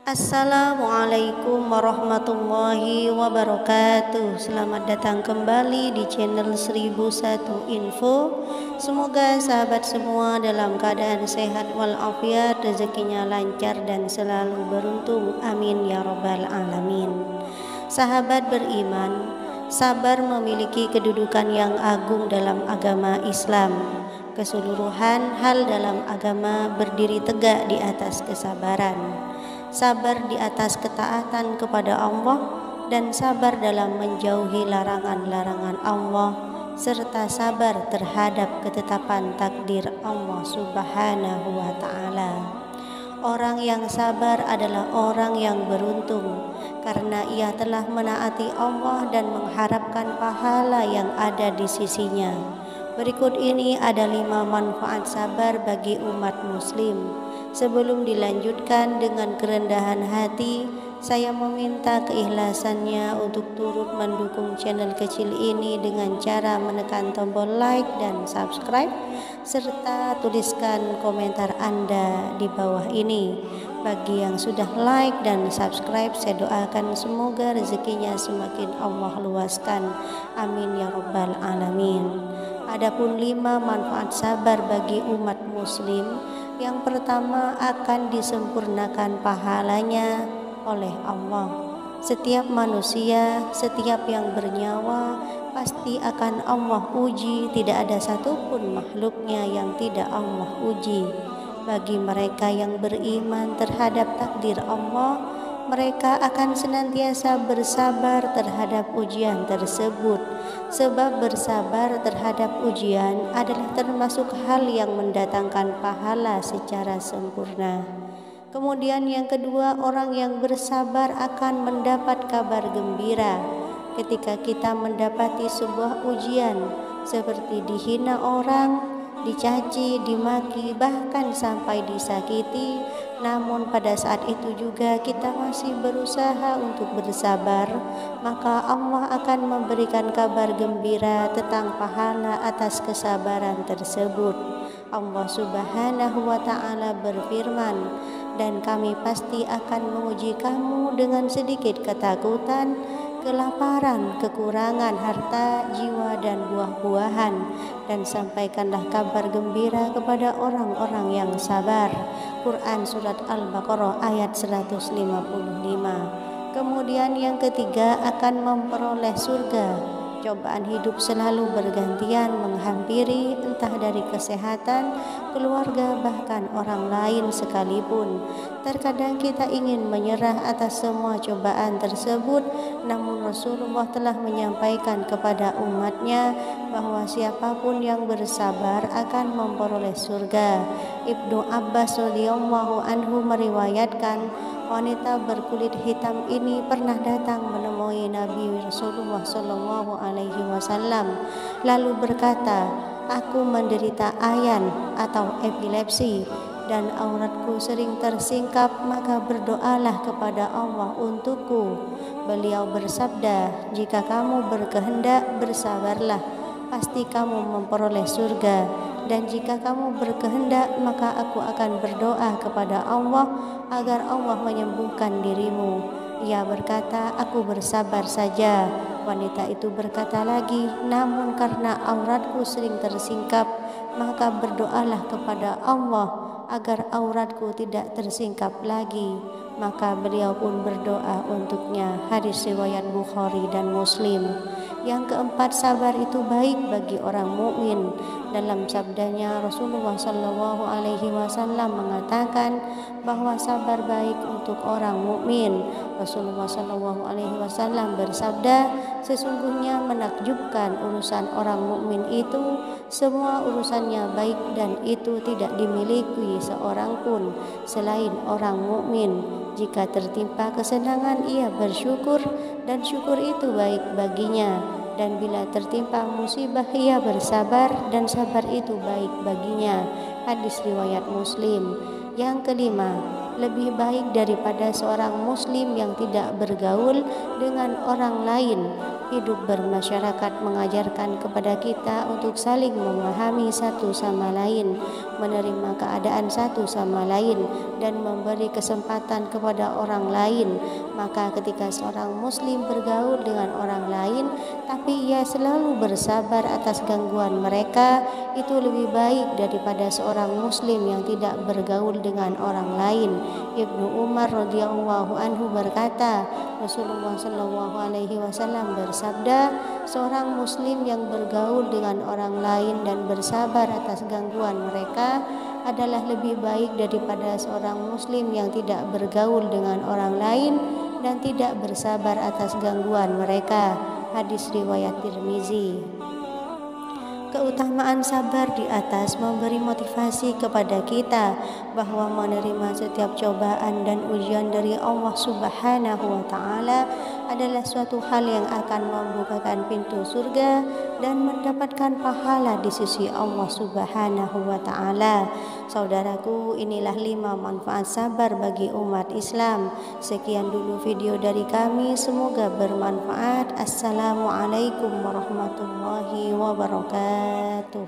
Assalamualaikum warahmatullahi wabarakatuh. Selamat datang kembali di channel 1001 Info. Semoga sahabat semua dalam keadaan sehat walafiat, rezekinya lancar dan selalu beruntung. Amin ya rabbal alamin. Sahabat beriman, sabar memiliki kedudukan yang agung dalam agama Islam. Keseluruhan hal dalam agama berdiri tegak di atas kesabaran. Sabar di atas ketaatan kepada Allah dan sabar dalam menjauhi larangan-larangan Allah, serta sabar terhadap ketetapan takdir Allah Subhanahu wa ta'ala. Orang yang sabar adalah orang yang beruntung karena ia telah menaati Allah dan mengharapkan pahala yang ada di sisinya. Berikut ini ada 5 manfaat sabar bagi umat muslim. Sebelum dilanjutkan dengan kerendahan hati, saya meminta keikhlasannya untuk turut mendukung channel kecil ini dengan cara menekan tombol like dan subscribe, serta tuliskan komentar Anda di bawah ini. Bagi yang sudah like dan subscribe, saya doakan semoga rezekinya semakin Allah luaskan. Amin ya rabbal alamin. Adapun 5 manfaat sabar bagi umat muslim. Yang pertama, akan disempurnakan pahalanya oleh Allah. Setiap manusia, setiap yang bernyawa pasti akan Allah uji. Tidak ada satupun makhluknya yang tidak Allah uji. Bagi mereka yang beriman terhadap takdir Allah, mereka akan senantiasa bersabar terhadap ujian tersebut. Sebab bersabar terhadap ujian adalah termasuk hal yang mendatangkan pahala secara sempurna. Kemudian yang kedua, orang yang bersabar akan mendapat kabar gembira. Ketika kita mendapati sebuah ujian seperti dihina orang, dicaci, dimaki, bahkan sampai disakiti, namun pada saat itu juga kita masih berusaha untuk bersabar, maka Allah akan memberikan kabar gembira tentang pahala atas kesabaran tersebut. Allah Subhanahu wa ta'ala berfirman, dan kami pasti akan menguji kamu dengan sedikit ketakutan, kelaparan, kekurangan harta, jiwa, dan buah-buahan, dan sampaikanlah kabar gembira kepada orang-orang yang sabar. Quran Surat Al-Baqarah ayat 155. Kemudian yang ketiga, akan memperoleh surga. Cobaan hidup selalu bergantian menghampiri, entah dari kesehatan, keluarga, bahkan orang lain sekalipun. Terkadang kita ingin menyerah atas semua cobaan tersebut, namun Rasulullah telah menyampaikan kepada umatnya bahwa siapapun yang bersabar akan memperoleh surga. Ibnu Abbas radhiyallahu anhu meriwayatkan, wanita berkulit hitam ini pernah datang menemui Nabi Rasulullah Shallallahu Alaihi Wasallam, lalu berkata, aku menderita ayan atau epilepsi dan auratku sering tersingkap, maka berdoalah kepada Allah untukku. Beliau bersabda, jika kamu berkehendak bersabarlah, pasti kamu memperoleh surga. Dan jika kamu berkehendak, maka aku akan berdoa kepada Allah agar Allah menyembuhkan dirimu. Ia berkata, aku bersabar saja. Wanita itu berkata lagi, namun karena auratku sering tersingkap, maka berdoalah kepada Allah agar auratku tidak tersingkap lagi. Maka beliau pun berdoa untuknya. Hadis riwayat Bukhari dan Muslim. Yang keempat, sabar itu baik bagi orang mukmin. Dalam sabdanya Rasulullah Shallallahu Alaihi Wasallam mengatakan bahwa sabar baik untuk orang mukmin. Rasulullah Shallallahu Alaihi Wasallam bersabda, sesungguhnya menakjubkan urusan orang mukmin itu, semua urusannya baik dan itu tidak dimiliki seorang pun selain orang mukmin. Jika tertimpa kesenangan, ia bersyukur dan syukur itu baik baginya. Dan bila tertimpa musibah, ia bersabar dan sabar itu baik baginya. Hadis riwayat Muslim. Yang kelima, lebih baik daripada seorang muslim yang tidak bergaul dengan orang lain. Hidup bermasyarakat mengajarkan kepada kita untuk saling memahami satu sama lain, menerima keadaan satu sama lain, dan memberi kesempatan kepada orang lain. Maka ketika seorang muslim bergaul dengan orang lain, tapi ia selalu bersabar atas gangguan mereka, itu lebih baik daripada seorang muslim yang tidak bergaul dengan orang lain. Ibnu Umar radhiyallahu anhu berkata, Rasulullah Shallallahu Alaihi Wasallam bersabda, seorang muslim yang bergaul dengan orang lain dan bersabar atas gangguan mereka adalah lebih baik daripada seorang muslim yang tidak bergaul dengan orang lain dan tidak bersabar atas gangguan mereka. Hadis riwayat Tirmizi. Keutamaan sabar di atas memberi motivasi kepada kita bahwa menerima setiap cobaan dan ujian dari Allah Subhanahu wa Ta'ala adalah suatu hal yang akan membukakan pintu surga dan mendapatkan pahala di sisi Allah Subhanahu wa Ta'ala. Saudaraku, inilah 5 manfaat sabar bagi umat Islam. Sekian dulu video dari kami, semoga bermanfaat. Assalamualaikum warahmatullahi wabarakatuh.